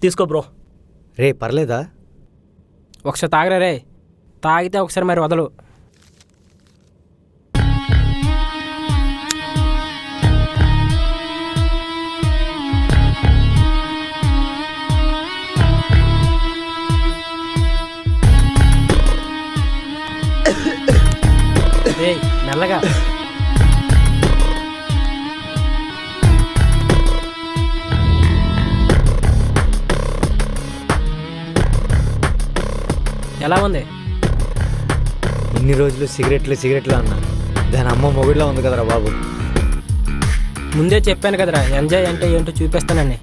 తీసుకో బ్రో. రే పర్లేదా? ఒకసారి తాగరా రే, తాగితే ఒకసారి మరి వదలు. రేయ్ మెల్లగా. ఎలా ఉంది? ఇన్ని రోజులు సిగరెట్లు అన్నా, దాని అమ్మ మొగుడిలో ఉంది కదరా బాబు. ముందే చెప్పాను కదరా, ఎంజాయ్ అంటే ఏంటో చూపిస్తానని.